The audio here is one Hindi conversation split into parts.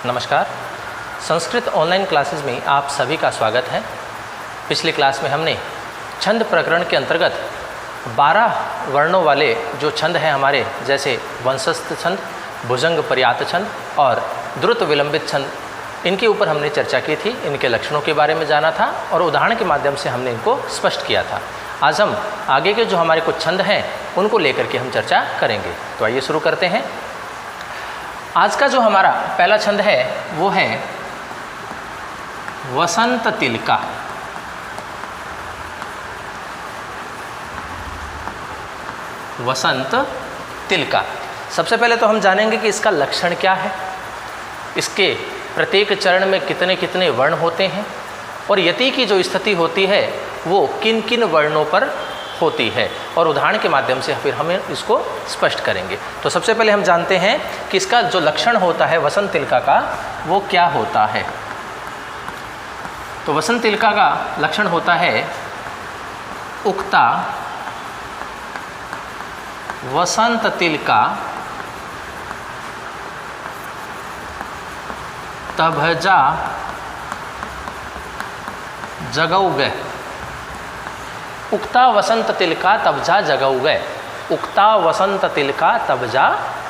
नमस्कार। संस्कृत ऑनलाइन क्लासेस में आप सभी का स्वागत है। पिछली क्लास में हमने छंद प्रकरण के अंतर्गत 12 वर्णों वाले जो छंद हैं हमारे, जैसे वंशस्थ छंद, भुजंग पर्यात छंद और द्रुत विलंबित छंद, इनके ऊपर हमने चर्चा की थी, इनके लक्षणों के बारे में जाना था और उदाहरण के माध्यम से हमने इनको स्पष्ट किया था। आज हम आगे के जो हमारे कुछ छंद हैं उनको लेकर के हम चर्चा करेंगे। तो आइए शुरू करते हैं। आज का जो हमारा पहला छंद है वो है वसंत तिलका। वसंत तिलका। सबसे पहले तो हम जानेंगे कि इसका लक्षण क्या है, इसके प्रत्येक चरण में कितने कितने वर्ण होते हैं और यति की जो स्थिति होती है वो किन किन वर्णों पर होती है, और उदाहरण के माध्यम से फिर हम इसको स्पष्ट करेंगे। तो सबसे पहले हम जानते हैं कि इसका जो लक्षण होता है वसंत तिलका का वो क्या होता है। तो वसंत तिलका का लक्षण होता है उक्ता वसंत तिलका तभजा जगौगे। उक्ता वसंत तिलका तबजा जगौगे। उक्ता वसंत तिलका तबजा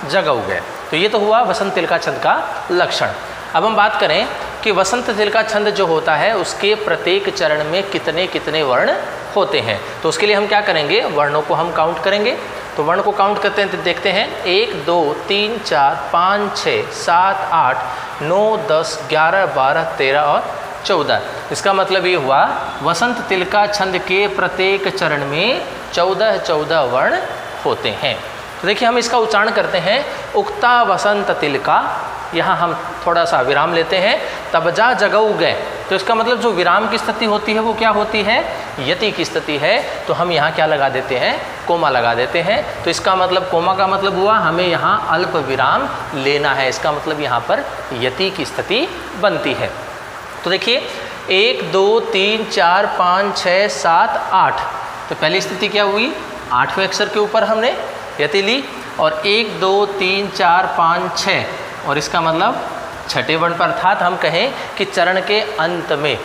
जगौगे। तो ये तो हुआ वसंत तिलका छंद का लक्षण। अब हम बात करें कि वसंत तिलका छंद जो होता है उसके प्रत्येक चरण में कितने कितने वर्ण होते हैं। तो उसके लिए हम क्या करेंगे, वर्णों को हम काउंट करेंगे। तो वर्ण को काउंट करते हैं तो देखते हैं 1 2 3 4 5 6 7 8 9 10 11 12 13 और 14। इसका मतलब ये हुआ वसंत तिलका छंद के प्रत्येक चरण में 14 वर्ण होते हैं। तो देखिए हम इसका उच्चारण करते हैं उक्ता वसंत तिलका। यहाँ हम थोड़ा सा विराम लेते हैं। तबजा जगौगे, तो इसका मतलब जो विराम की स्थिति होती है वो क्या होती है, यति की स्थिति है। तो हम यहाँ क्या लगा देते हैं, कोमा लगा देते हैं। तो इसका मतलब कोमा का मतलब हुआ हमें यहाँ अल्प विराम लेना है। इसका मतलब यहाँ पर यति की स्थिति बनती है। तो देखिए 1 2 3 4 5 6 7 8। तो पहली स्थिति क्या हुई, 8वें अक्षर के ऊपर हमने यति ली और 1 2 3 4 5 6, और इसका मतलब छठे वर्ण पर, अर्थात हम कहें कि चरण के अंत में,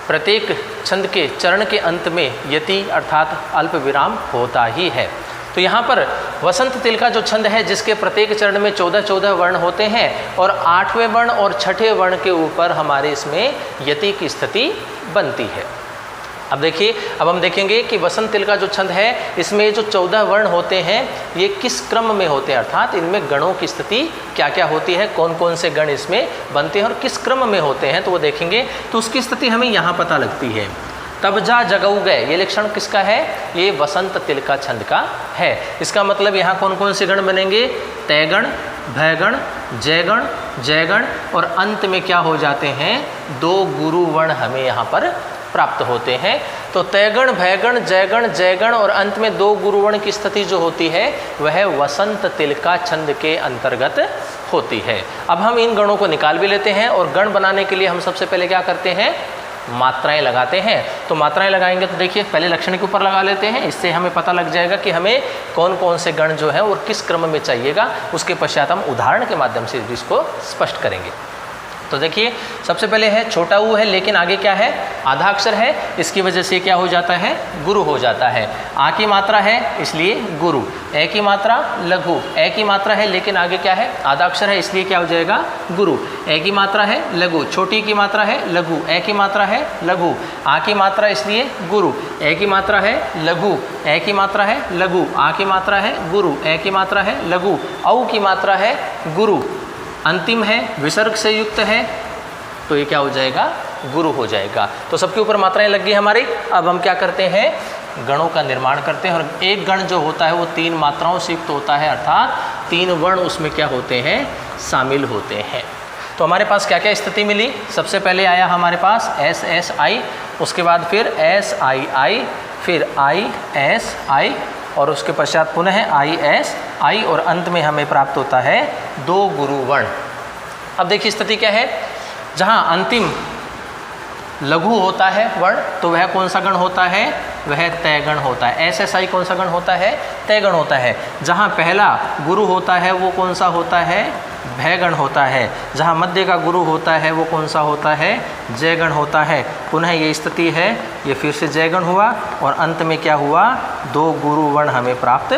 प्रत्येक छंद के चरण के अंत में यति अर्थात अल्प विराम होता ही है। तो यहाँ पर वसंत तिलका जो छंद है जिसके प्रत्येक चरण में 14 वर्ण होते हैं और 8वें वर्ण और छठे वर्ण के ऊपर हमारे इसमें यति की स्थिति बनती है। अब देखिए, अब हम देखेंगे कि वसंत तिलका जो छंद है इसमें जो 14 वर्ण होते हैं ये किस क्रम में होते हैं, अर्थात इनमें गणों की स्थिति क्या क्या होती है, कौन कौन से गण इसमें बनते हैं और किस क्रम में होते हैं, तो वो देखेंगे। तो उसकी स्थिति हमें यहाँ पता लगती है। तबजा जगौगे, ये लक्षण किसका है, ये वसंत तिलका छंद का है। इसका मतलब यहाँ कौन कौन से गण बनेंगे, तैगण, भयगण, जयगण, जयगण, और अंत में क्या हो जाते हैं, 2 गुरु वर्ण हमें यहाँ पर प्राप्त होते हैं। तो तैगण, भयगण, जयगण, जयगण और अंत में 2 गुरुवर्ण की स्थिति जो होती है वह वसंत तिलका छंद के अंतर्गत होती है। अब हम इन गणों को निकाल भी लेते हैं और गण बनाने के लिए हम सबसे पहले क्या करते हैं, मात्राएं लगाते हैं। तो मात्राएं लगाएंगे तो देखिए पहले लक्षण के ऊपर लगा लेते हैं, इससे हमें पता लग जाएगा कि हमें कौन कौन से गण जो है और किस क्रम में चाहिएगा। उसके पश्चात हम उदाहरण के माध्यम से इसको स्पष्ट करेंगे। तो देखिए सबसे पहले है छोटा ऊ है लेकिन आगे क्या है, आधा अक्षर है, इसकी वजह से क्या हो जाता है, गुरु हो जाता है। आ की मात्रा है इसलिए गुरु। ए की मात्रा लघु, ए की मात्रा है लेकिन आगे क्या है, आधा अक्षर है, इसलिए क्या हो जाएगा, गुरु। ए की मात्रा है लघु, छोटी की मात्रा है लघु, ए की मात्रा है लघु, आ की मात्रा इसलिए गुरु, ए की मात्रा है लघु, ए की मात्रा है लघु, आ की मात्रा है गुरु, ए की मात्रा है लघु, औ की मात्रा है गुरु, अंतिम है, विसर्ग से युक्त है, तो ये क्या हो जाएगा, गुरु हो जाएगा। तो सबके ऊपर मात्राएं लग गई हमारी। अब हम क्या करते हैं, गणों का निर्माण करते हैं। और एक गण जो होता है वो 3 मात्राओं से युक्त होता है, अर्थात 3 वर्ण उसमें क्या होते हैं, शामिल होते हैं। तो हमारे पास क्या क्या स्थिति मिली, सबसे पहले आया हमारे पास एस एस आई, उसके बाद फिर एस आई आई, फिर आई एस आई, और उसके पश्चात पुनः आई एस आई, और अंत में हमें प्राप्त होता है 2 गुरु वर्ण। अब देखिए स्थिति क्या है, जहाँ अंतिम लघु होता है वर्ण तो वह कौन सा गण होता है, वह तैगण होता है। एस एस आई कौन सा गण होता है, तैगण होता है। जहाँ पहला गुरु होता है वो कौन सा होता है, भयगण होता है। जहाँ मध्य का गुरु होता है वो कौन सा होता है? जयगण होता है। पुनः ये स्थिति है, ये फिर से जयगण हुआ और अंत में क्या हुआ? 2 गुरु वर्ण हमें प्राप्त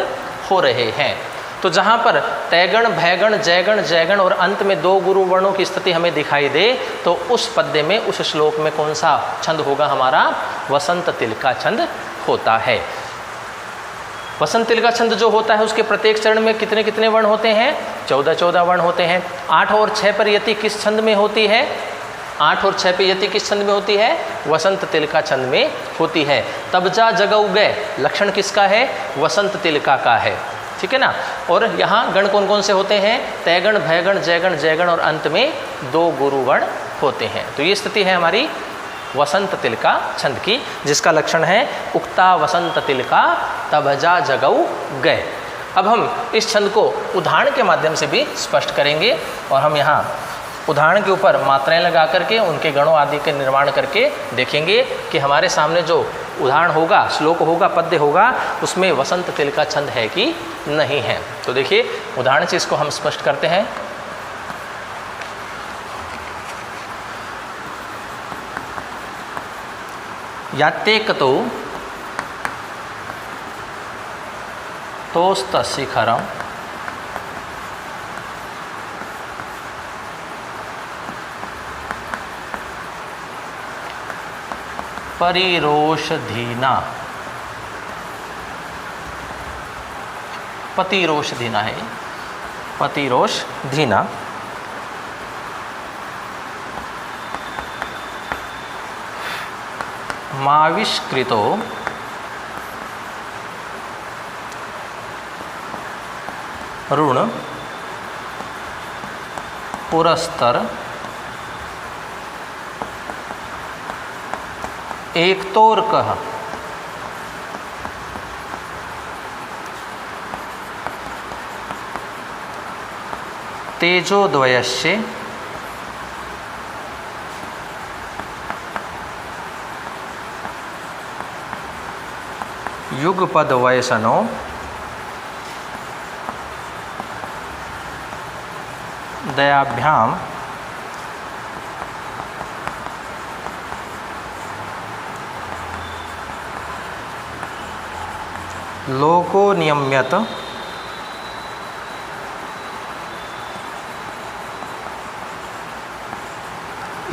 हो रहे हैं। तो जहाँ पर तैगण, भयगण, जयगण, जयगण और अंत में 2 गुरु वर्णों की स्थिति हमें दिखाई दे तो उस पद्य में, उस श्लोक में कौन सा छंद होगा? हमारा वसंत तिल का छंद होता है। वसंत तिल का छंद जो होता है उसके प्रत्येक चरण में कितने कितने वर्ण होते हैं? 14 वर्ण होते हैं। 8 और 6 पर यति किस छंद में होती है? 8 और 6 पे यति किस छंद में होती है? वसंत तिल का छंद में होती है। तबजा जगऊ गए लक्षण किसका है? वसंत तिलका का है। ठीक है ना। और यहाँ गण कौन कौन से होते हैं? तैगण, भयगण, जयगण, जयगण और अंत में 2 गुरु वर्ण होते हैं। तो ये स्थिति है हमारी वसंत तिलका छंद की, जिसका लक्षण है उक्ता वसंत तिलका तबजा जगऊ गए। अब हम इस छंद को उदाहरण के माध्यम से भी स्पष्ट करेंगे और हम यहाँ उदाहरण के ऊपर मात्राएं लगा करके उनके गणों आदि के निर्माण करके देखेंगे कि हमारे सामने जो उदाहरण होगा, श्लोक होगा, पद्य होगा, उसमें वसंत तिल का छंद है कि नहीं है। तो देखिए उदाहरण से इसको हम स्पष्ट करते हैं। याते कतो तोस्त शिखरम परिरोषधीना, पतिरोषधीना है, पतिरोषधीना माविष्कृतो ऋण पुरस्तर एकतोर्कः तेजोद्वयस्य युगपद वयसनो दयाभ्याम लोको नियम्यत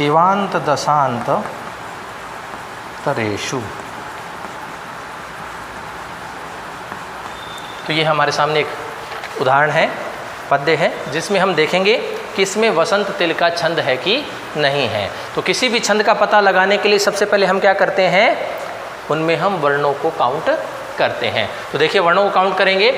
इवांत दशांत तरेषु। तो ये हमारे सामने एक उदाहरण है, पद्य है, जिसमें हम देखेंगे कि इसमें वसंत तिल का छंद है कि नहीं है। तो किसी भी छंद का पता लगाने के लिए सबसे पहले हम क्या करते हैं? उनमें हम वर्णों को काउंट करते हैं। तो देखिए वर्णों को काउंट करेंगे।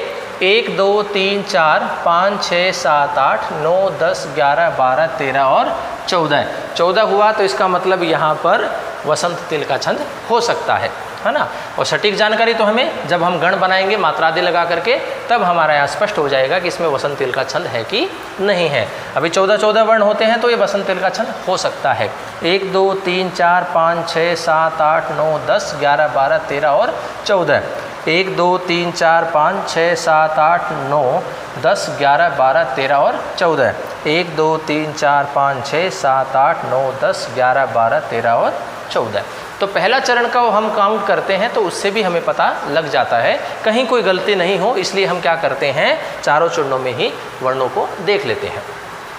1 2 3 4 5 6 7 8 9 10 11 12 13 और 14। 14 हुआ तो इसका मतलब यहाँ पर वसंत तिल का छंद हो सकता है ना। और सटीक जानकारी तो हमें जब हम गण बनाएंगे मात्रा आदि लगा करके तब हमारा यहाँ स्पष्ट हो जाएगा कि इसमें वसंत तिल का छंद है कि नहीं है। अभी 14 वर्ण होते हैं तो ये वसंत तिल का छंद हो सकता है। 1 2 3 4 5 6 7 8 9 10 11 12 13 और 14। 1 2 3 4 5 6 7 8 9 10 11 12 13 और 14। 1 2 3 4 5 6 7 8 9 10 11 12 13 और 14। तो पहला चरण का हम काउंट करते हैं तो उससे भी हमें पता लग जाता है, कहीं कोई गलती नहीं हो, इसलिए हम क्या करते हैं? चारों चरणों में ही वर्णों को देख लेते हैं।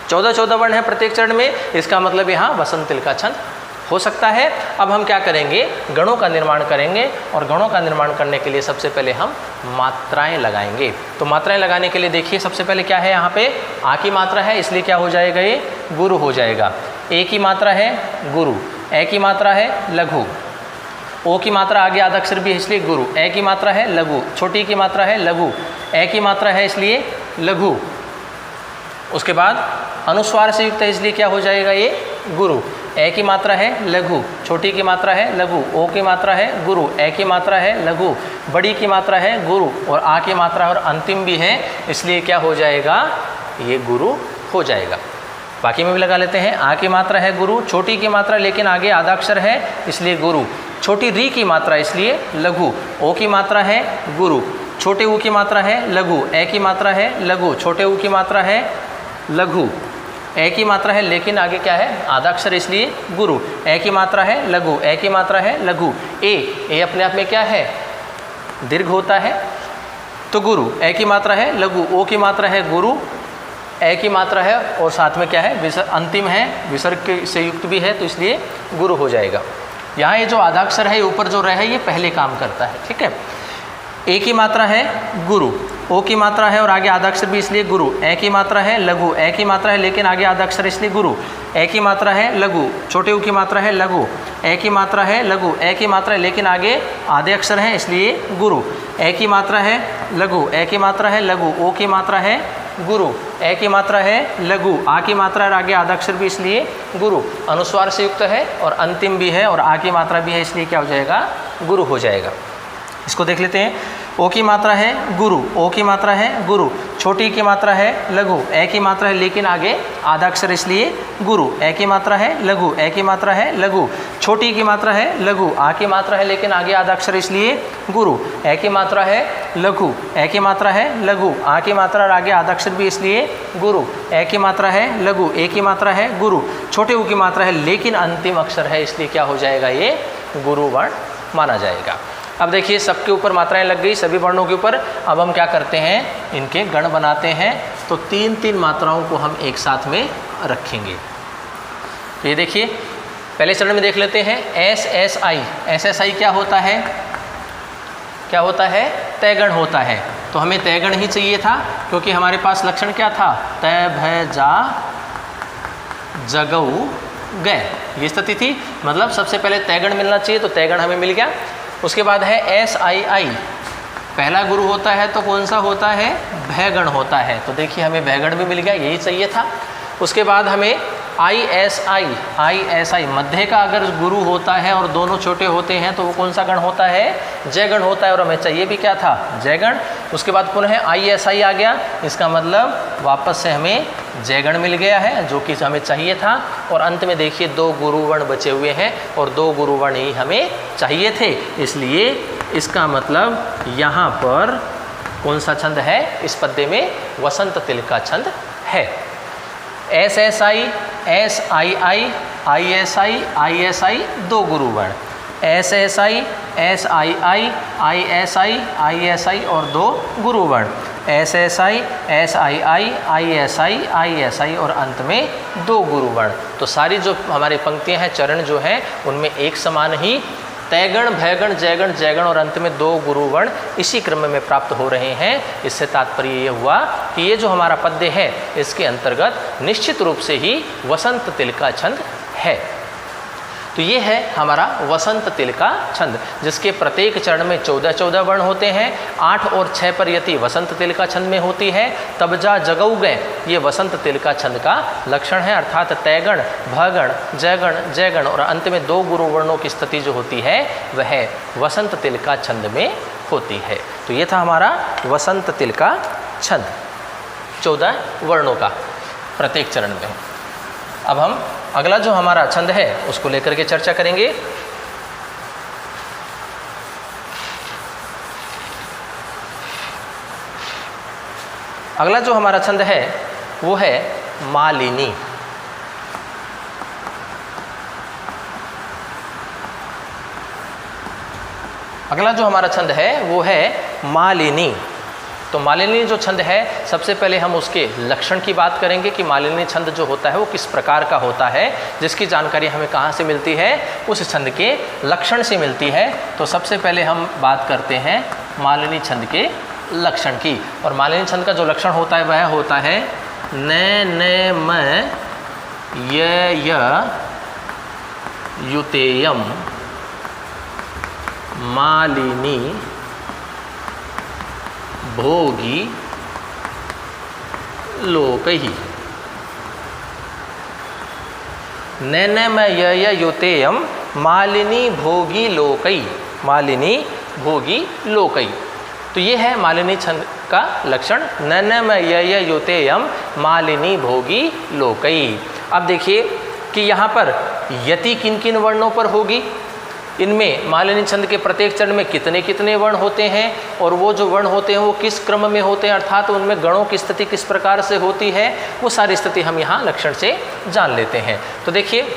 14 वर्ण है प्रत्येक चरण में, इसका मतलब यहाँ वसंत तिल का छंद हो सकता है। अब हम क्या करेंगे? गणों का निर्माण करेंगे और गणों का निर्माण करने के लिए सबसे पहले हम मात्राएं लगाएंगे। तो मात्राएं लगाने के लिए देखिए सबसे पहले क्या है, यहाँ पे आ की मात्रा है इसलिए क्या हो जाएगा? ये गुरु हो जाएगा। ए की मात्रा है गुरु, ए की मात्रा है लघु, ओ की मात्रा आगे आधा अक्षर भी है इसलिए गुरु, ए की मात्रा है लघु, छोटी की मात्रा है लघु, ए की मात्रा है इसलिए लघु। उसके बाद अनुस्वार से युक्त है इसलिए क्या हो जाएगा? ये गुरु। ए की मात्रा है लघु, छोटी की मात्रा है लघु, ओ की मात्रा है गुरु, ए की मात्रा है लघु, बड़ी की मात्रा है गुरु और आ की मात्रा और अंतिम भी है इसलिए क्या हो जाएगा? ये गुरु हो जाएगा। बाकी में भी लगा लेते हैं। आ की मात्रा है गुरु, छोटी की मात्रा लेकिन आगे आधा अक्षर है इसलिए गुरु, छोटी री की मात्रा इसलिए लघु, ओ की मात्रा है गुरु, छोटे ऊ की मात्रा है लघु, ए की मात्रा है लघु, छोटे ऊ की मात्रा है लघु, ए की मात्रा है लेकिन आगे क्या है आधा अक्षर इसलिए गुरु, ए की मात्रा है लघु, ए की मात्रा है लघु, ए अपने आप में क्या है दीर्घ होता है तो गुरु, ए की मात्रा है लघु, ओ की मात्रा है गुरु, ए की मात्रा है और साथ में क्या है अंतिम है विसर्ग से युक्त भी है तो इसलिए गुरु हो जाएगा। यहाँ ये जो आधा अक्षर है ऊपर जो रह है ये पहले काम करता है, ठीक है। ए की मात्रा है गुरु, ओ की मात्रा है और आगे आधा अक्षर भी इसलिए गुरु, ए की मात्रा है लघु, ए की मात्रा है लेकिन आगे आधा अक्षर इसलिए गुरु, ए की मात्रा है लघु, छोटे ऊ की मात्रा है लघु, ए की मात्रा है लघु, ए की मात्रा है लेकिन आगे आधे अक्षर है इसलिए गुरु, ए की मात्रा है लघु, ए की मात्रा है लघु, ओ की मात्रा है गुरु, ए की मात्रा है लघु, आ की मात्रा और आगे आधा अक्षर भी इसलिए गुरु, अनुस्वार से युक्त है और अंतिम भी है और आ की मात्रा भी है इसलिए क्या हो जाएगा गुरु हो जाएगा। इसको देख लेते हैं। ओ की मात्रा है गुरु, ओ की मात्रा है गुरु, छोटी की मात्रा है लघु, ए की मात्रा है लेकिन आगे आधा अक्षर इसलिए गुरु, ए की मात्रा है लघु, ए की मात्रा है लघु, छोटी की मात्रा है लघु, आ की मात्रा है लेकिन आगे आधा अक्षर इसलिए गुरु, ए की मात्रा है लघु, ए की मात्रा है लघु, आ की मात्रा और आगे आधा अक्षर भी इसलिए गुरु, ए की मात्रा है लघु, ए की मात्रा है गुरु, छोटे ऊ की मात्रा है लेकिन अंतिम अक्षर है इसलिए क्या हो जाएगा ये गुरु वर्ण माना जाएगा। अब देखिए सबके ऊपर मात्राएं लग गई सभी वर्णों के ऊपर। अब हम क्या करते हैं इनके गण बनाते हैं तो तीन तीन मात्राओं को हम एक साथ में रखेंगे। तो ये देखिए पहले चरण में देख लेते हैं S S I. S S आई क्या होता है, क्या होता है तयगण होता है। तो हमें तयगण ही चाहिए था क्योंकि हमारे पास लक्षण क्या था तय भय जा जगऊ गए, ये स्थिति थी। मतलब सबसे पहले तयगण मिलना चाहिए तो तयगण हमें मिल गया। उसके बाद है एस आई आई, पहला गुरु होता है तो कौन सा होता है भयगण होता है। तो देखिए हमें भयगण भी मिल गया, यही चाहिए था। उसके बाद हमें आई एस आई मध्य का अगर गुरु होता है और दोनों छोटे होते हैं तो वो कौन सा गण होता है जयगण होता है और हमें चाहिए भी क्या था जयगण। उसके बाद पुनः आई एस आई आ गया, इसका मतलब वापस से हमें जयगण मिल गया है जो कि हमें चाहिए था। और अंत में देखिए दो गुरुवर्ण बचे हुए हैं और दो गुरुवर्ण ही हमें चाहिए थे, इसलिए इसका मतलब यहाँ पर कौन सा छंद है इस पद्य में वसंत तिल का छंद है। S S I S I I S I दो गुरुवर्ण, S S I S I और दो गुरुवर्ण, S S I S I और अंत में दो गुरुवर्ण। तो सारी जो हमारी पंक्तियां हैं चरण जो हैं उनमें एक समान ही तयगण भयगण जयगण जयगण और अंत में दो गुरुवर्ण इसी क्रम में प्राप्त हो रहे हैं। इससे तात्पर्य ये हुआ कि ये जो हमारा पद्य है इसके अंतर्गत निश्चित रूप से ही वसंत तिल का छंद है। तो ये है हमारा वसंत तिल का छंद जिसके प्रत्येक चरण में 14-14 वर्ण होते हैं। 8 और 6 पर यति वसंत तिल का छंद में होती है। तब जा जगऊ गए ये वसंत तिल का छंद का लक्षण है, अर्थात तयगण भगण जयगण जयगण और अंत में दो गुरु वर्णों की स्थिति जो होती है वह वसंत तिल का छंद में होती है। तो ये था हमारा वसंत तिल का छंद 14 वर्णों का प्रत्येक चरण में। अब हम अगला जो हमारा छंद है उसको लेकर के चर्चा करेंगे। अगला जो हमारा छंद है वो है मालिनी। अगला जो हमारा छंद है वो है मालिनी। तो मालिनी जो छंद है सबसे पहले हम उसके लक्षण की बात करेंगे कि मालिनी छंद जो होता है वो किस प्रकार का होता है, जिसकी जानकारी हमें कहाँ से मिलती है उस छंद के लक्षण से मिलती है। तो सबसे पहले हम बात करते हैं मालिनी छंद के लक्षण की। और मालिनी छंद का जो लक्षण होता है वह होता है न न म य युतेयम मालिनी भोगी लोकहि। नैनम य युतेयम मालिनी भोगी लोकई, मालिनी भोगी लोकई। तो ये है मालिनी छंद का लक्षण, नैनम य युतेयम मालिनी भोगी लोकई। अब देखिए कि यहाँ पर यति किन किन वर्णों पर होगी इनमें मालिनी छंद के प्रत्येक चरण में कितने कितने वर्ण होते हैं और वो जो वर्ण होते हैं वो किस क्रम में होते हैं, अर्थात उनमें गणों की स्थिति किस प्रकार से होती है, वो सारी स्थिति हम यहाँ लक्षण से जान लेते हैं। तो देखिए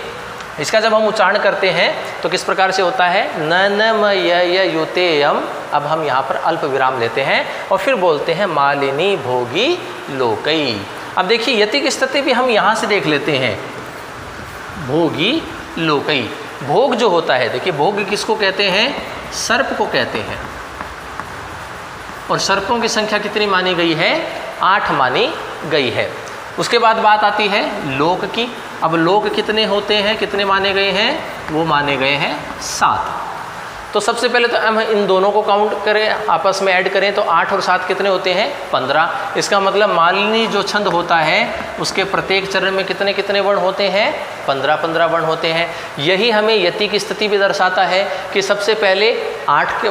इसका जब हम उच्चारण करते हैं तो किस प्रकार से होता है, न न म य युते यम। अब हम यहाँ पर अल्प विराम लेते हैं और फिर बोलते हैं मालिनी भोगी लोकई। अब देखिए यति की स्थिति भी हम यहाँ से देख लेते हैं, भोगी लोकई। भोग जो होता है, देखिए भोग किसको कहते हैं, सर्प को कहते हैं। और सर्पों की संख्या कितनी मानी गई है, 8 मानी गई है। उसके बाद बात आती है लोक की। अब लोक कितने होते हैं, कितने माने गए हैं, वो माने गए हैं 7। तो सबसे पहले तो हम इन दोनों को काउंट करें, आपस में ऐड करें तो 8 और 7 कितने होते हैं, 15। इसका मतलब मालिनी जो छंद होता है उसके प्रत्येक चरण में कितने कितने वर्ण होते हैं, 15-15 वर्ण होते हैं। यही हमें यति की स्थिति भी दर्शाता है कि सबसे पहले 8वें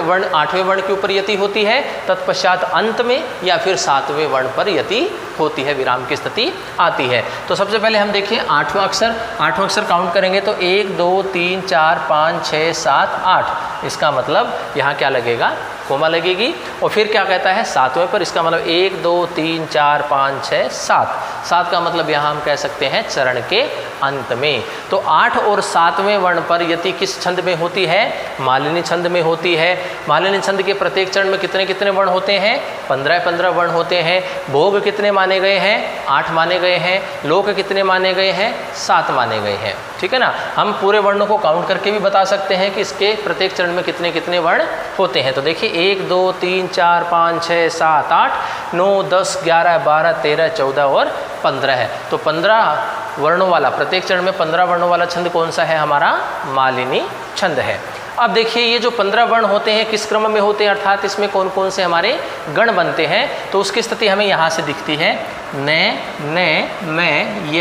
वर्ण के ऊपर यति होती है, तत्पश्चात अंत में या फिर 7वें वर्ण पर यति होती है, विराम की स्थिति आती है। तो सबसे पहले हम देखिए 8वां अक्षर काउंट करेंगे तो 1 2 3 4 5 6 7 8। इसका मतलब यहाँ क्या लगेगा, कोमा लगेगी। और फिर क्या कहता है 7वें पर, इसका मतलब 1 2 3 4 5 6 7। 7 का मतलब यहाँ हम कह सकते हैं चरण के अंत में। तो 8 और 7वें वर्ण पर यति किस छंद में होती है, मालिनी छंद में होती है। मालिनी छंद के प्रत्येक चरण में कितने कितने वर्ण होते हैं, 15-15 वर्ण होते हैं। भोग कितने माने गए हैं, 8 माने गए हैं। लोक कितने माने गए हैं, 7 माने गए हैं। ठीक है ना। हम पूरे वर्णों को काउंट करके भी बता सकते हैं कि इसके प्रत्येक चरण में कितने कितने वर्ण होते हैं। तो देखिए 1 2 3 4 5 6 7 8 9 10 11 12 13 14 और 15 है। तो 15 वर्णों वाला, प्रत्येक चरण में 15 वर्णों वाला छंद कौन सा है, हमारा मालिनी छंद है। अब देखिए ये जो 15 वर्ण होते हैं किस क्रम में होते हैं, अर्थात इसमें कौन कौन से हमारे गण बनते हैं। तो उसकी स्थिति हमें यहाँ से दिखती है, न न मैं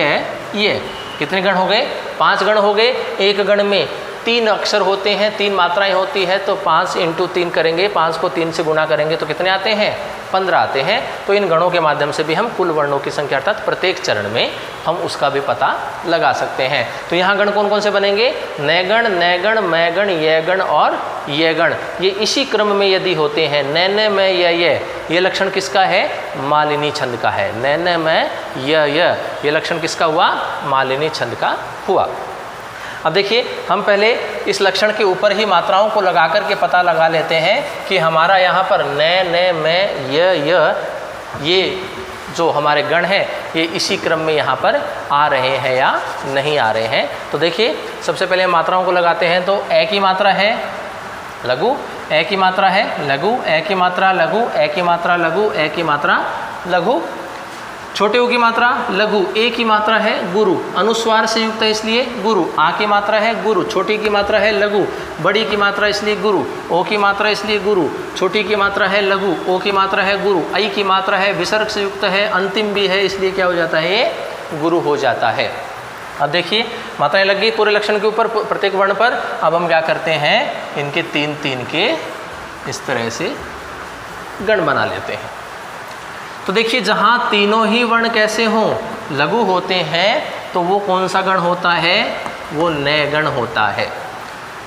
ये। कितने गण हो गए, 5 गण हो गए। एक गण में 3 अक्षर होते हैं, 3 मात्राएं होती है, तो 5 × 3 करेंगे, 5 को 3 से गुणा करेंगे तो कितने आते हैं, 15 आते हैं। तो इन गणों के माध्यम से भी हम कुल वर्णों की संख्या अर्थात प्रत्येक चरण में हम उसका भी पता लगा सकते हैं। तो यहाँ गण कौन कौन से बनेंगे, नैगण नैगण मैगण यगण और ये गण। ये इसी क्रम में यदि होते हैं, न मैं ये लक्षण किसका है, मालिनी छंद का है। न मैं ये लक्षण किसका हुआ, मालिनी छंद का हुआ। अब देखिए हम पहले इस लक्षण के ऊपर ही मात्राओं को लगा करके पता लगा लेते हैं कि हमारा यहाँ पर न मैं ये जो हमारे गण हैं ये इसी क्रम में यहाँ पर आ रहे हैं या नहीं आ रहे हैं। तो देखिए सबसे पहले मात्राओं को लगाते हैं। तो ए की मात्रा है लघु, ए की मात्रा है लघु, ए की मात्रा लघु, ए की मात्रा लघु, ए की मात्रा लघु। छोटे ऊ की मात्रा लघु, ए की मात्रा है गुरु, अनुस्वार से युक्त है इसलिए गुरु। आ की मात्रा है गुरु, छोटी की मात्रा है लघु, बड़ी की मात्रा इसलिए गुरु। ओ की मात्रा इसलिए गुरु, छोटी की मात्रा है लघु, ओ की मात्रा है गुरु। आई की मात्रा है विसर्ग से युक्त है, अंतिम भी है, इसलिए क्या हो जाता है, ये गुरु हो जाता है। अब देखिए मात्राएं लग गई पूरे लक्षण के ऊपर, प्रत्येक वर्ण पर। अब हम क्या करते हैं, इनके 3-3 के इस तरह से गण बना लेते हैं। तो देखिए जहाँ तीनों ही वर्ण कैसे हों, लघु होते हैं, तो वो कौन सा गण होता है, वो नय गण होता है।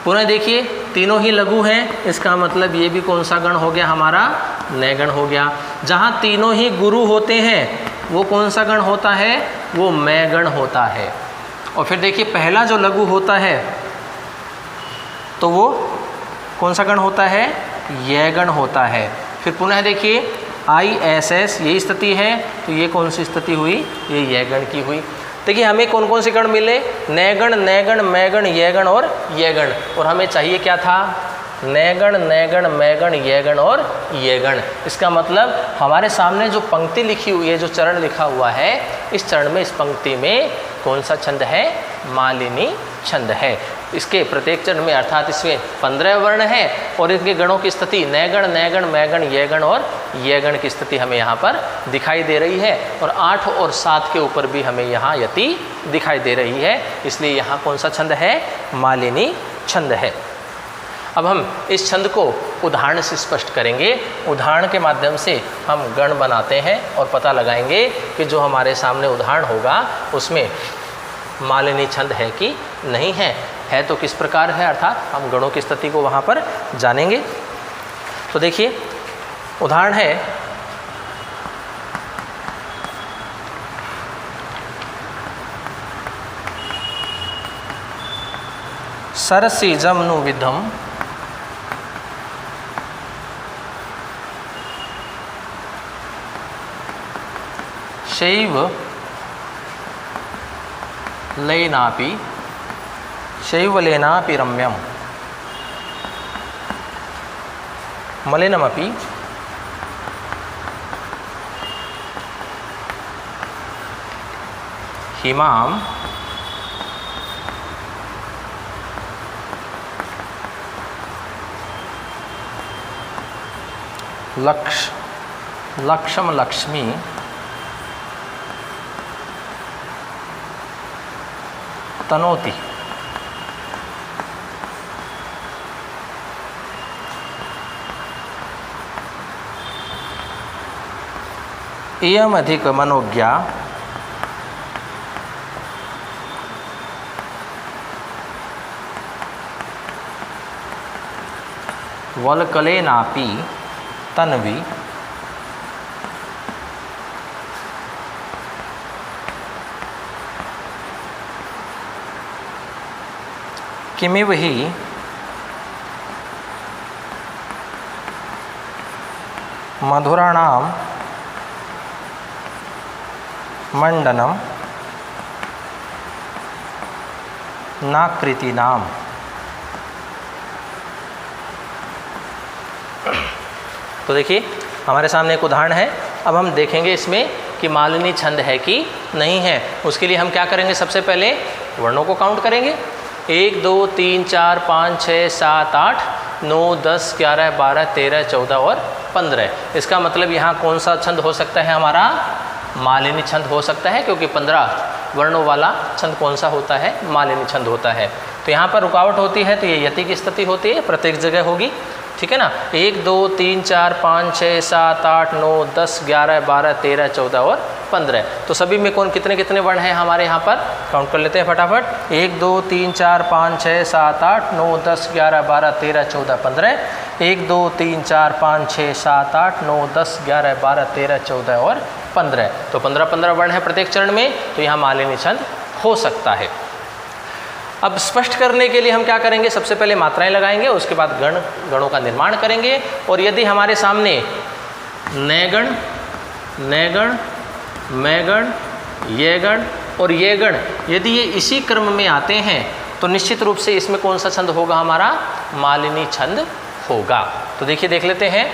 पुनः देखिए तीनों ही लघु हैं, इसका मतलब ये भी कौन सा गण हो गया, हमारा नय गण हो गया। जहाँ तीनों ही गुरु होते हैं वो कौन सा गण होता है, वो मय गण होता है। और फिर देखिए पहला जो लघु होता है तो वो कौन सा गण होता है, यह गण होता है। फिर पुनः देखिए ISS यही स्थिति है, तो ये कौन सी स्थिति हुई, ये यह गण की हुई। देखिए हमें कौन कौन से गण मिले, नैगण नैगण मैगण यगण और ये गण। और हमें चाहिए क्या था, नैगण नैगण मैगण यगण और ये गण। इसका मतलब हमारे सामने जो पंक्ति लिखी हुई है, जो चरण लिखा हुआ है, इस चरण में, इस पंक्ति में कौन सा छंद है, मालिनी छंद है। इसके प्रत्येक चरण में अर्थात इसमें 15 वर्ण है और इनके गणों की स्थिति नैगण नैगण मैगण यगण और ये गण की स्थिति हमें यहाँ पर दिखाई दे रही है। और 8 और 7 के ऊपर भी हमें यहाँ यति दिखाई दे रही है, इसलिए यहाँ कौन सा छंद है, मालिनी छंद है। अब हम इस छंद को उदाहरण से स्पष्ट करेंगे। उदाहरण के माध्यम से हम गण बनाते हैं और पता लगाएंगे कि जो हमारे सामने उदाहरण होगा उसमें मालिनी छंद है कि नहीं है तो किस प्रकार है, अर्थात हम गणों की स्थिति को वहाँ पर जानेंगे। तो देखिए उदाहरण है, सरसी जमनु विधम शैव लेनापि रम्यम मलिनमपि हिमाम लक्षम लक्ष्मी तनोति। इयम अधिक मनोज्ञा वल्कलेनापि तन्वी किमिव हि मधुराणां मंडनम नाकृतीनाम। तो देखिए हमारे सामने एक उदाहरण है। अब हम देखेंगे इसमें कि मालिनी छंद है कि नहीं है। उसके लिए हम क्या करेंगे, सबसे पहले वर्णों को काउंट करेंगे। 1 2 3 4 5 6 7 8 9 10 11 12 13 14 और 15। इसका मतलब यहाँ कौन सा छंद हो सकता है, हमारा मालिनी छंद हो सकता है, क्योंकि 15 वर्णों वाला छंद कौन सा होता है, मालिनी छंद होता है। तो यहाँ पर रुकावट होती है तो ये यति की स्थिति होती है, प्रत्येक जगह होगी, ठीक है ना। 1 2 3 4 5 6 7 8 9 10 11 12 13 14 और 15। तो सभी में कौन कितने कितने वर्ण हैं हमारे यहाँ पर, काउंट कर लेते हैं फटाफट। 1 2 3 4 5 6 7 8 9 10 11 12 13 14 15। 1 2 3 4 5 6 7 8 9 10 11 12 13 14 और 15। तो 15 वर्ण है प्रत्येक चरण में, तो यहाँ मालिनी छंद हो सकता है। अब स्पष्ट करने के लिए हम क्या करेंगे, सबसे पहले मात्राएं लगाएंगे, उसके बाद गणों का निर्माण करेंगे। और यदि हमारे सामने नैगण, नैगण, मैगण, ये गण और ये गण यदि ये इसी क्रम में आते हैं तो निश्चित रूप से इसमें कौन सा छंद होगा, हमारा मालिनी छंद होगा। तो देखिए देख लेते हैं।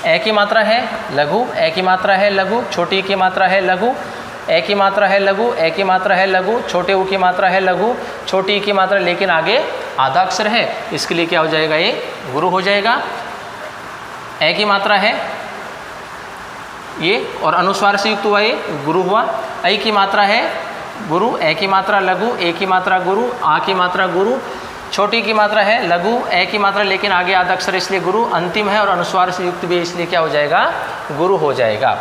ए की मात्रा है लघु, ए की मात्रा है लघु, छोटी की मात्रा है लघु, ए की मात्रा है लघु, ए की मात्रा है लघु, छोटे ऊ की मात्रा है लघु, छोटी की मात्रा लेकिन आगे आधा अक्षर है, इसके लिए क्या हो जाएगा, ये गुरु हो जाएगा। ए की मात्रा है ये और अनुस्वार से युक्त हुआ, ये गुरु हुआ। ऐ की मात्रा है गुरु, ए की मात्रा लघु, ए की मात्रा गुरु, आ की मात्रा गुरु, छोटी की मात्रा है लघु, ए की मात्रा लेकिन आगे आधा अक्षर इसलिए गुरु, अंतिम है और अनुस्वार से युक्त भी इसलिए क्या हो जाएगा, गुरु हो जाएगा।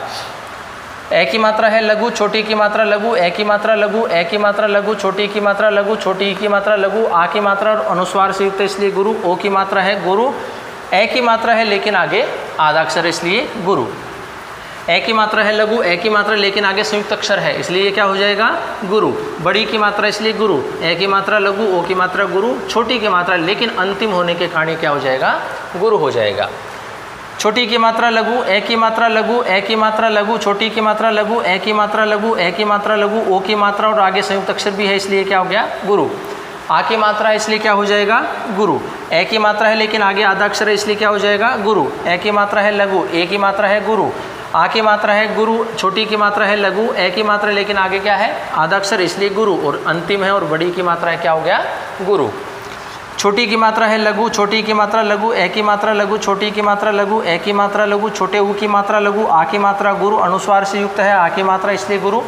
ए की मात्रा है लघु, छोटी की मात्रा लघु, ए की मात्रा लघु, ए की मात्रा लघु, छोटी की मात्रा लघु, छोटी की मात्रा लघु, आ की मात्रा और अनुस्वार से युक्त इसलिए गुरु, ओ की मात्रा है गुरु, ए की मात्रा है लेकिन आगे आधा अक्षर इसलिए गुरु, ए की मात्रा है लघु, ए की मात्रा लेकिन आगे संयुक्त अक्षर है इसलिए क्या हो जाएगा, गुरु, बड़ी की मात्रा इसलिए गुरु, ए की मात्रा लघु, ओ की मात्रा गुरु, छोटी की मात्रा लेकिन अंतिम होने के कारण क्या हो जाएगा, गुरु हो जाएगा। छोटी की मात्रा लघु, ए की मात्रा लघु, ए की मात्रा लघु, छोटी की मात्रा लघु, ए की मात्रा लघु, ए की मात्रा लघु, ओ की मात्रा और आगे संयुक्त अक्षर भी है इसलिए क्या हो गया, गुरु। आ की मात्रा है इसलिए क्या हो जाएगा, गुरु। ए की मात्रा है लेकिन आगे आधा अक्षर है इसलिए क्या हो जाएगा, गुरु। ए की मात्रा है लघु, ए की मात्रा है गुरु, आ की मात्रा है गुरु, छोटी की मात्रा है लघु, ए की मात्रा लेकिन आगे क्या है, आधा अक्षर इसलिए गुरु, और अंतिम है और बड़ी की मात्रा है क्या हो गया, गुरु। छोटी की मात्रा है लघु, छोटी की मात्रा लघु, ए की मात्रा लघु, छोटी की मात्रा लघु, ए की मात्रा लघु, छोटे ऊ की मात्रा लघु, आ की मात्रा गुरु, अनुस्वार से युक्त है, आ की मात्रा इसलिए गुरु,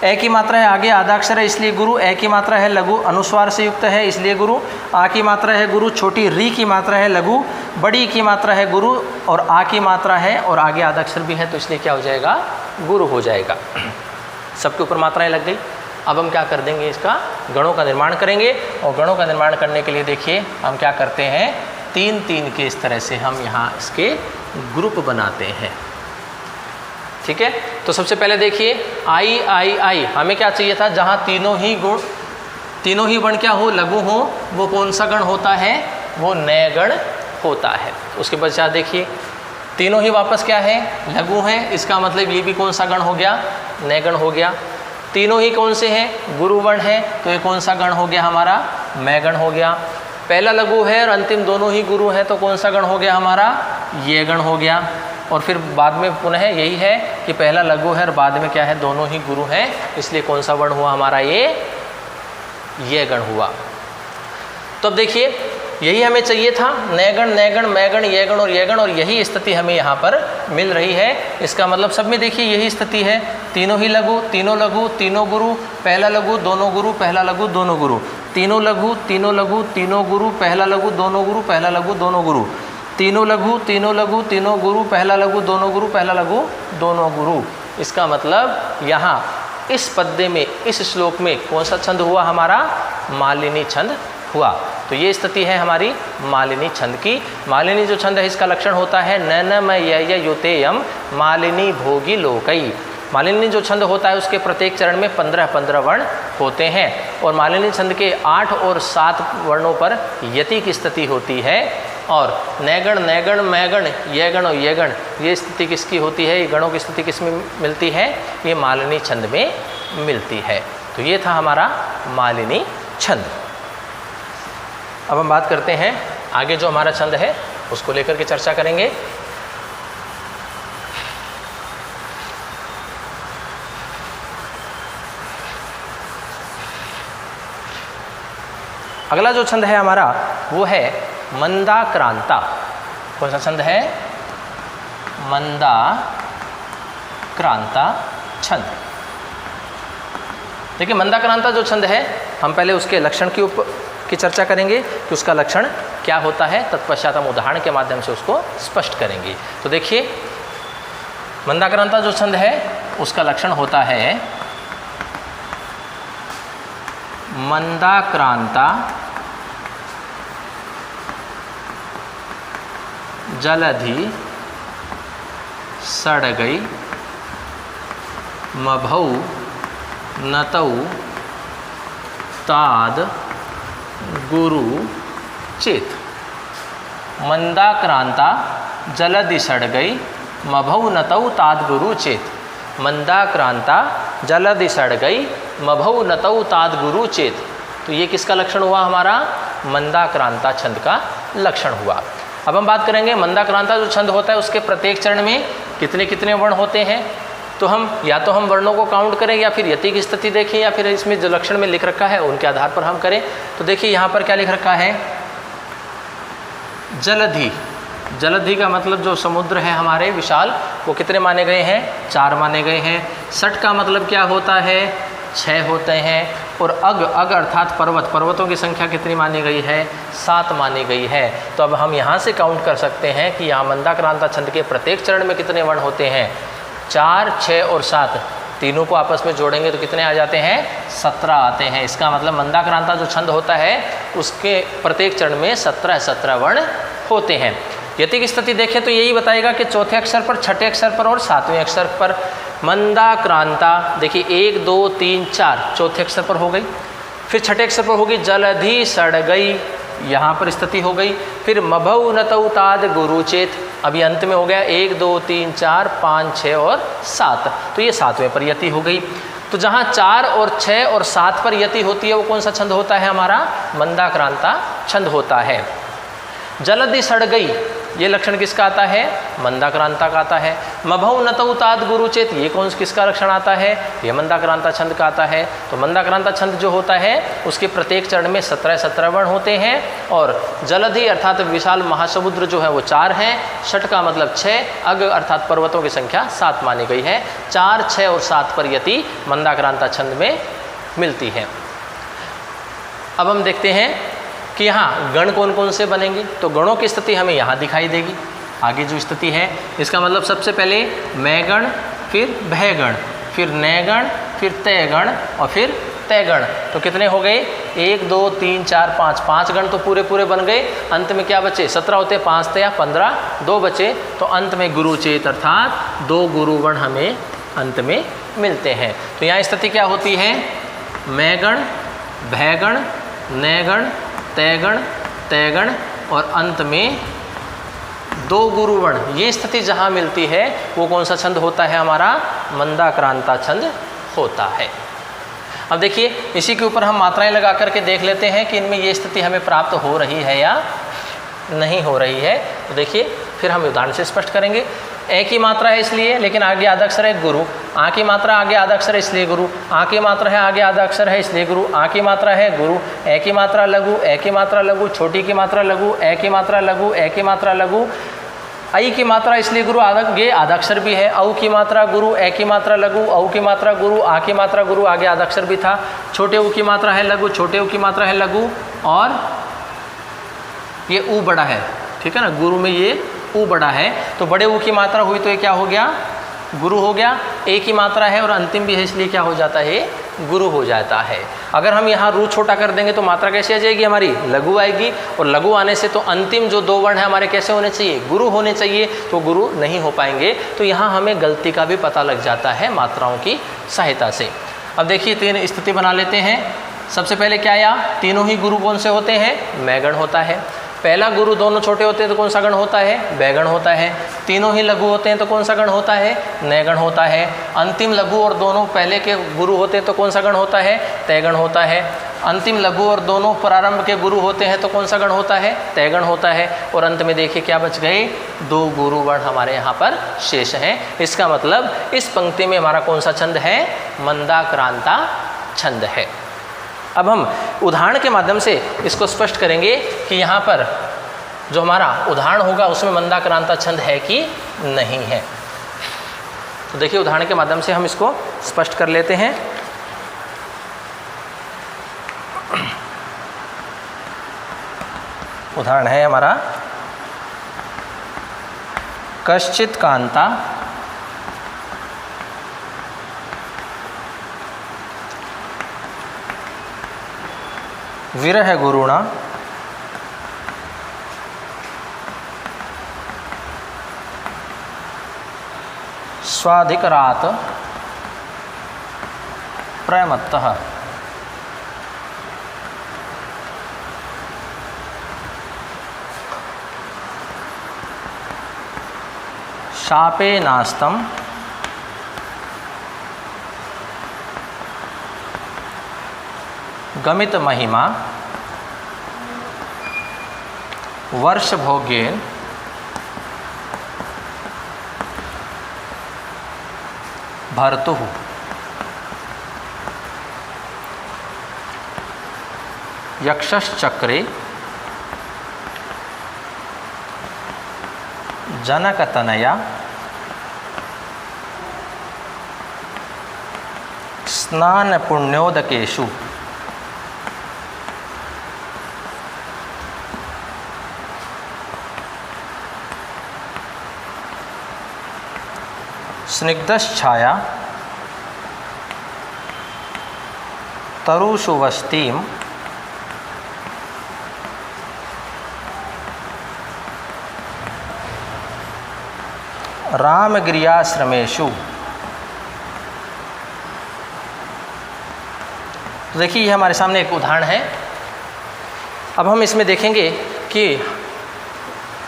ए की मात्रा है आगे आधा अक्षर है इसलिए गुरु, ए की मात्रा है लघु, अनुस्वार से युक्त है इसलिए गुरु, आ की मात्रा है गुरु, छोटी री की मात्रा है लघु, बड़ी की मात्रा है गुरु, और आ की मात्रा है और आगे आधा अक्षर भी है तो इसलिए क्या हो जाएगा, गुरु हो जाएगा। सबके ऊपर मात्राएं लग गई। अब हम क्या कर देंगे, इसका गणों का निर्माण करेंगे। और गणों का निर्माण करने के लिए देखिए हम क्या करते हैं, 3-3 के इस तरह से हम यहाँ इसके ग्रुप बनाते हैं। ठीक है, तो सबसे पहले देखिए आई आई आई, हमें क्या चाहिए था, जहाँ तीनों ही वर्ण क्या हो, लघु हो, वो कौन सा गण होता है, वो नय गण होता है। उसके पश्चात देखिए तीनों ही वापस क्या है, लघु है, इसका मतलब ये भी कौन सा गण हो गया, नय गण हो गया। तीनों ही कौन से हैं, गुरु वर्ण है, तो ये कौन सा गण हो गया हमारा, मय गण हो गया। पहला लघु है और अंतिम दोनों ही गुरु हैं, तो कौन सा गण हो गया हमारा, ये गण हो गया। और फिर बाद में पुनः यही है कि पहला लघु है और बाद में क्या है, दोनों ही गुरु हैं, इसलिए कौन सा वर्ण हुआ हमारा, ये गण हुआ। तो अब देखिए यही हमें चाहिए था, नयगण नयगण मयगण ये गण और ये गण, और यही स्थिति हमें यहाँ पर मिल रही है। इसका मतलब सब में देखिए यही स्थिति है, तीनों ही लघु, तीनों गुरु, पहला लघु दोनों गुरु, पहला लघु दोनों गुरु, तीनों लघु तीनों गुरु, पहला लघु दोनों गुरु, पहला लघु दोनों गुरु, तीनों लघु तीनों गुरु, पहला लघु दोनों गुरु, पहला लघु दोनों गुरु। इसका मतलब यहाँ इस पद्य में, इस श्लोक में कौन सा छंद हुआ हमारा, मालिनी छंद हुआ। तो ये स्थिति है हमारी मालिनी छंद की। मालिनी जो छंद है इसका लक्षण होता है न म य युतेयम मालिनी भोगी लोकई। मालिनी जो छंद होता है उसके प्रत्येक चरण में 15-15 वर्ण होते हैं, और मालिनी छंद के 8 और 7 वर्णों पर यति की स्थिति होती है। और नैगण नैगण मैगण ये गण और ये गण, ये स्थिति किसकी होती है, ये गणों की स्थिति किस में मिलती है, ये मालिनी छंद में मिलती है। तो ये था हमारा मालिनी छंद। अब हम बात करते हैं आगे जो हमारा छंद है उसको लेकर के चर्चा करेंगे। अगला जो छंद है हमारा वो है मंदाक्रांता। कौन सा छंद है, मंदाक्रांता छंद। देखिए मंदाक्रांता जो छंद है हम पहले उसके लक्षण की चर्चा करेंगे कि उसका लक्षण क्या होता है, तत्पश्चात हम उदाहरण के माध्यम से उसको स्पष्ट करेंगे। तो देखिए मंदाक्रांता जो छंद है उसका लक्षण होता है मंदाक्रांता जलधि सड़गई मभौ नतौ ताद गुरु चेत। मंदाक्रांता जलधि सड़गई मभौ नतौ ताद गुरु चेत। मंदाक्रांता जलधि सड़गई मभौ नतौ ताद गुरु चेत। तो ये किसका लक्षण हुआ हमारा, मंदाक्रांता छंद का लक्षण हुआ। अब हम बात करेंगे मंदाक्रांता जो छंद होता है उसके प्रत्येक चरण में कितने कितने वर्ण होते हैं। तो हम वर्णों को काउंट करें या फिर यति की स्थिति देखें या फिर इसमें जो लक्षण में लिख रखा है उनके आधार पर हम करें। तो देखिए यहाँ पर क्या लिख रखा है, जलधि। जलधि का मतलब जो समुद्र है हमारे विशाल, वो कितने माने गए हैं, 4 माने गए हैं। सट का मतलब क्या होता है, 6 होते हैं। और अग अर्थात पर्वतों की संख्या कितनी मानी गई है, 7 मानी गई है। तो अब हम यहाँ से काउंट कर सकते हैं कि यहाँ मंदाक्रांता छंद के प्रत्येक चरण में कितने वर्ण होते हैं, 4, 6 और 7। तीनों को आपस में जोड़ेंगे तो कितने आ जाते हैं, 17 आते हैं। इसका मतलब मंदाक्रांता जो छंद होता है उसके प्रत्येक चरण में 17 वर्ण होते हैं। यति की स्थिति देखें तो यही बताएगा कि चौथे अक्षर पर, छठे अक्षर पर और 7वें अक्षर पर। मंदाक्रांता देखिए 1 2 3 4 चौथे अक्षर पर हो गई, फिर छठे अक्षर पर होगी जलधि सड़गई, यहाँ पर स्थिति हो गई। फिर मभौ नतौ ताद गुरु चेत, अभी अंत में हो गया 1 2 3 4 5 6 और 7, तो ये 7वें पर यति हो गई। तो जहाँ 4 और 6 और 7 पर यति होती है वो कौन सा छंद होता है हमारा, मंदाक्रांता छंद होता है। जलधि सड़गई ये लक्षण किसका आता है, मंदाक्रांता का आता है। मभौ नतौ ताद गुरु चेत ये किसका लक्षण आता है, ये मंदाक्रांता छंद का आता है। तो मंदाक्रांता छंद जो होता है उसके प्रत्येक चरण में 17 वर्ण होते हैं। और जलधि अर्थात विशाल महासमुद्र जो है वो 4 हैं। षट का मतलब 6, अग अर्थात पर्वतों की संख्या 7 मानी गई है। 4, 6 और 7 पर यति मंदाक्रांता छंद में मिलती है। अब हम देखते हैं कि यहाँ गण कौन कौन से बनेंगे। तो गणों की स्थिति हमें यहाँ दिखाई देगी। आगे जो स्थिति है इसका मतलब सबसे पहले मैगण, फिर भयगण, फिर नैगण, फिर तयगण और फिर तय गण, तो कितने हो गए 1 2 3 4 5, 5 गण तो पूरे पूरे बन गए। अंत में क्या बचे 17 होते 5 तया 15, 2 बचे, तो अंत में गुरुचेत अर्थात 2 गुरुवर्ण हमें अंत में मिलते हैं। तो यहाँ स्थिति क्या होती है, मैगण, भैगण, नैगण, तैगण, तैगण और अंत में 2 गुरुवर्ण। ये स्थिति जहाँ मिलती है वो कौन सा छंद होता है, हमारा मंदाक्रांता छंद होता है। अब देखिए इसी के ऊपर हम मात्राएं लगा करके देख लेते हैं कि इनमें ये स्थिति हमें प्राप्त हो रही है या नहीं हो रही है। तो देखिए फिर हम उदाहरण से स्पष्ट करेंगे। ए की मात्रा है इसलिए, लेकिन आगे आधा अक्षर है गुरु। आ की मात्रा आगे आधा अक्षर है इसलिए गुरु। आ की मात्रा है आगे आधा अक्षर है इसलिए गुरु। आ की मात्रा है गुरु। ए की मात्रा लघु, ए की मात्रा लघु, छोटी की मात्रा लघु, ए की मात्रा लघु, ए की मात्रा लघु। आई की मात्रा इसलिए गुरु, आगे आधा अक्षर भी है। औ की मात्रा गुरु, ए की मात्रा लघु, औ की मात्रा गुरु, आ की मात्रा गुरु, आगे आधा अक्षर भी था। छोटे ऊ की मात्रा है लघु, छोटे ऊ की मात्रा है लघु और ये ऊ बड़ा है, ठीक है ना, गुरु में ये ऊ बड़ा है। तो बड़े ऊ की मात्रा हुई तो ये क्या हो गया, गुरु हो गया। ए की मात्रा है और अंतिम भी है इसलिए क्या हो जाता है, गुरु हो जाता है। अगर हम यहाँ रू छोटा कर देंगे तो मात्रा कैसे आ जाएगी, हमारी लघु आएगी। और लघु आने से तो अंतिम जो 2 वर्ण है हमारे कैसे होने चाहिए, गुरु होने चाहिए, तो गुरु नहीं हो पाएंगे। तो यहाँ हमें गलती का भी पता लग जाता है मात्राओं की सहायता से। अब देखिए 3 स्थिति बना लेते हैं। सबसे पहले क्या आया, तीनों ही गुरु कौन से होते हैं, मैगण होता है। पहला गुरु दोनों छोटे होते हैं तो कौन सा गण होता है, बैगण होता है। तीनों ही लघु होते हैं तो कौन सा गण होता है, नैगण होता है। अंतिम लघु और दोनों पहले के गुरु होते हैं तो कौन सा गण होता है, तैगण होता है। अंतिम लघु और दोनों प्रारंभ के गुरु होते हैं तो कौन सा गण होता है, तैगण होता है। और अंत में देखिए क्या बच गए, 2 गुरु वर्ण हमारे यहाँ पर शेष हैं। इसका मतलब इस पंक्ति में हमारा कौन सा छंद है, मंदाक्रांता छंद है। अब हम उदाहरण के माध्यम से इसको स्पष्ट करेंगे कि यहाँ पर जो हमारा उदाहरण होगा उसमें मंदाक्रांता छंद है कि नहीं है। तो देखिए उदाहरण के माध्यम से हम इसको स्पष्ट कर लेते हैं। उदाहरण है हमारा, कश्चित कांता विरह गुरुणा स्वाधिकरात प्रमत्तः। शापे नास्तं गमित महिमा वर्ष भोग्येन भर्तुः। यक्षश्चक्रे जनकतनया स्नान पुण्योदकेषु। स्निग्धच्छाया तरुषु वस्तीं रामगिरियाश्रमेषु। तो देखिए ये हमारे सामने एक उदाहरण है। अब हम इसमें देखेंगे कि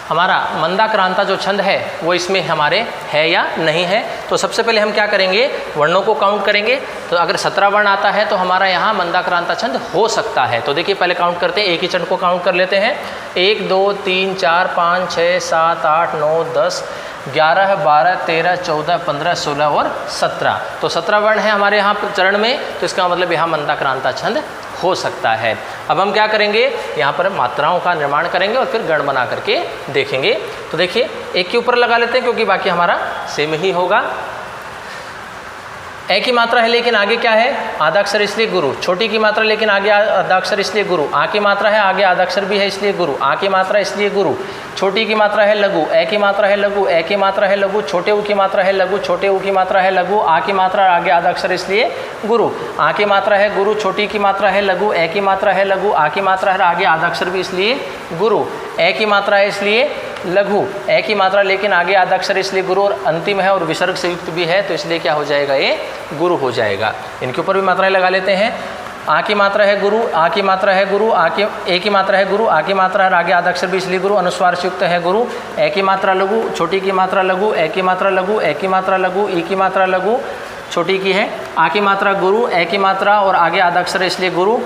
हमारा मंदाक्रांता जो छंद है वो इसमें हमारे है या नहीं है। तो सबसे पहले हम क्या करेंगे, वर्णों को काउंट करेंगे। तो अगर 17 वर्ण आता है तो हमारा यहाँ मंदाक्रांता छंद हो सकता है। तो देखिए पहले काउंट करते हैं, एक ही छंद को काउंट कर लेते हैं। 1 2 3 4 5 6 7 8 9 10 11 12 13 14 15 16 और 17। तो 17 वर्ण है हमारे यहाँ चरण में, तो इसका मतलब यहाँ मंदाक्रांता छंद हो सकता है। अब हम क्या करेंगे, यहाँ पर मात्राओं का निर्माण करेंगे और फिर गण बना करके देखेंगे। तो देखिए एक के ऊपर लगा लेते हैं क्योंकि बाकी हमारा सेम ही होगा। ए की मात्रा है लेकिन आगे क्या है, आधा अक्षर, इसलिए गुरु। छोटी की मात्रा लेकिन आगे आधा अक्षर, इसलिए गुरु। आ की मात्रा है, आगे आधा अक्षर भी है, इसलिए गुरु। आ की मात्रा इसलिए गुरु। छोटी की मात्रा है लघु, ए की मात्रा है लघु, ए की मात्रा है लघु। छोटे ऊ की मात्रा है लघु, छोटे ऊ की मात्रा है लघु। आ की मात्रा आगे आधा अक्षर, इसलिए गुरु। आ की मात्रा है गुरु, छोटी की मात्रा है लघु, ए की मात्रा है लघु। आ की मात्रा है आगे आधा अक्षर भी, इसलिए गुरु। ए की मात्रा है इसलिए लघु, ए की मात्रा लेकिन आगे आधा अक्षर, इसलिए गुरु। और अंतिम है और विसर्ग से युक्त भी है, तो इसलिए क्या हो जाएगा, ये गुरु हो जाएगा। इनके ऊपर भी मात्राएं लगा लेते हैं। आ की मात्रा है गुरु, आ की मात्रा है गुरु, ए की मात्रा है गुरु, आ की मात्रा है आगे आधा अक्षर भी, इसलिए गुरु। अनुस्वार से युक्त है गुरु। ए की मात्रा लघु, छोटी की मात्रा लघु, ए की मात्रा लघु, ए की मात्रा लघु, ई की मात्रा लघु, छोटी की है। आ की मात्रा गुरु, ए की मात्रा और आगे आधा अक्षर, इसलिए गुरु।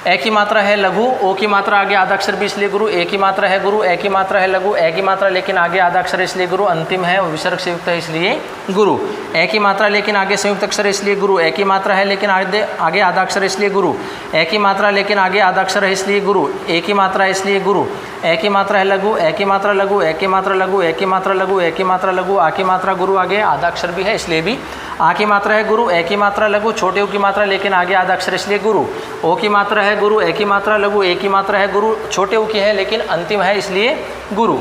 ए की मात्रा है लघु, ओ की मात्रा आगे आधा अक्षर भी, इसलिए गुरु। ए की मात्रा है गुरु, ए की मात्रा है लघु, ए की मात्रा लेकिन आगे आधा अक्षर, इसलिए गुरु। अंतिम है और विसर्ग से युक्त है, इसलिए गुरु। ए की मात्रा लेकिन आगे संयुक्त अक्षर, इसलिए गुरु। ए की मात्रा है लेकिन आगे आधा अक्षर, इसलिए गुरु। ए की मात्रा लेकिन आगे आधा अक्षर है, इसलिए गुरु। ए की मात्रा इसलिए गुरु। ए की मात्रा है लघु, ए की मात्रा लघु, ए की मात्रा लघु, ए की मात्रा लघु, ए की मात्रा लघु। आ की मात्रा गुरु, आगे आधा अक्षर भी है, इसलिए भी। आ की मात्रा है गुरु, ए की मात्रा लघु, छोटे ऊ की मात्रा लेकिन आगे आधा अक्षर, इसलिए गुरु। ओ की मात्रा है गुरु, ए की मात्रा लघु, ए की मात्रा है गुरु, छोटे ऊ की है लेकिन अंतिम है, इसलिए गुरु।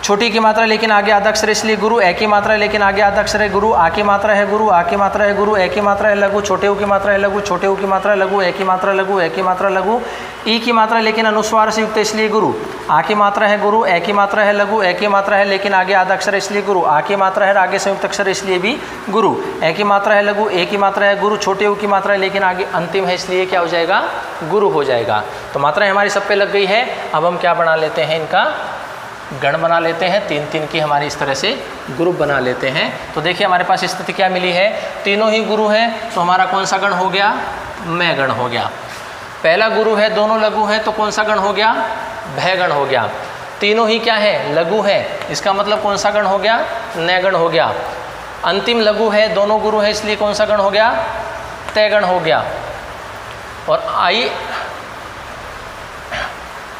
छोटी की मात्रा लेकिन आगे आधा अक्षर, इसलिए गुरु। ए की मात्रा लेकिन आगे आधा अक्षर है, गुरु। आ की मात्रा है गुरु, आ की मात्रा है गुरु, ए की मात्रा है लघु, छोटे ऊ की मात्रा है लघु, छोटे ऊ की मात्रा लघु, ए की मात्रा लघु, ए की मात्रा लघु। ई की मात्रा लेकिन अनुस्वार से युक्त है, इसलिए गुरु। आ की मात्रा है गुरु, ए की मात्रा है लघु, ए की मात्रा है लेकिन आगे आधा अक्षर, इसलिए गुरु। आ की मात्रा है आगे संयुक्त अक्षर, इसलिए भी गुरु। ए की मात्रा है लघु, ए की मात्रा है गुरु, छोटे ऊ की मात्रा है लेकिन आगे अंतिम है, इसलिए क्या हो जाएगा, गुरु हो जाएगा। तो मात्राएं हमारी सब पे लग गई है। अब हम क्या बना लेते हैं, इनका गण बना लेते हैं। 3-3 की हमारी इस तरह से ग्रुप बना लेते हैं। तो देखिए हमारे पास स्थिति क्या मिली है, तीनों ही गुरु हैं, तो हमारा कौन सा गण हो गया, मैं गण हो गया। पहला गुरु है, दोनों लघु हैं, तो कौन सा गण हो गया, भय गण हो गया। तीनों ही क्या है, लघु है, इसका मतलब कौन सा गण हो गया, नय गण हो गया। अंतिम लघु है, दोनों गुरु है, इसलिए कौन सा गण हो गया, तय गण हो गया।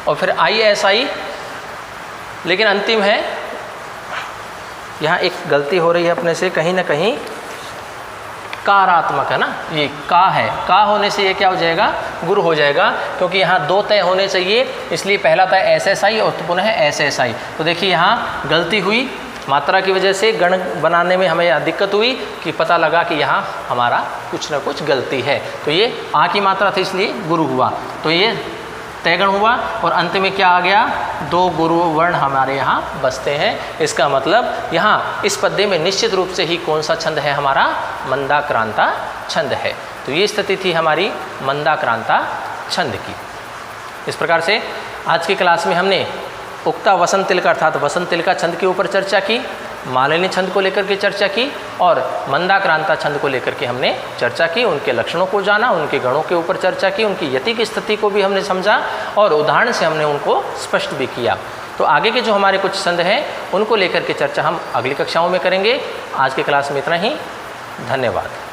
और फिर ISI, लेकिन अंतिम है। यहाँ एक गलती हो रही है अपने से, कहीं ना कहीं कारात्मक है ना, ये का है, का होने से ये क्या हो जाएगा, गुरु हो जाएगा, क्योंकि यहाँ 2 तय होने चाहिए, इसलिए पहला तय SSI और पुनः SSI। तो देखिए यहाँ गलती हुई, मात्रा की वजह से गण बनाने में हमें दिक्कत हुई कि पता लगा कि यहाँ हमारा कुछ ना कुछ गलती है। तो ये आ की मात्रा थी, इसलिए गुरु हुआ, तो ये तयगण हुआ। और अंत में क्या आ गया, 2 गुरु वर्ण हमारे यहाँ बसते हैं। इसका मतलब यहाँ इस पद्य में निश्चित रूप से ही कौन सा छंद है, हमारा मंदाक्रांता छंद है। तो ये स्थिति थी हमारी मंदाक्रांता छंद की। इस प्रकार से आज की क्लास में हमने उक्ता वसंत तिलका अर्थात वसंत तिलका छंद के ऊपर चर्चा की, मालिनी छंद को लेकर के चर्चा की, और मंदाक्रांता छंद को लेकर के हमने चर्चा की। उनके लक्षणों को जाना, उनके गणों के ऊपर चर्चा की, उनकी यति की स्थिति को भी हमने समझा, और उदाहरण से हमने उनको स्पष्ट भी किया। तो आगे के जो हमारे कुछ छंद हैं उनको लेकर के चर्चा हम अगली कक्षाओं में करेंगे। आज की क्लास में इतना ही, धन्यवाद।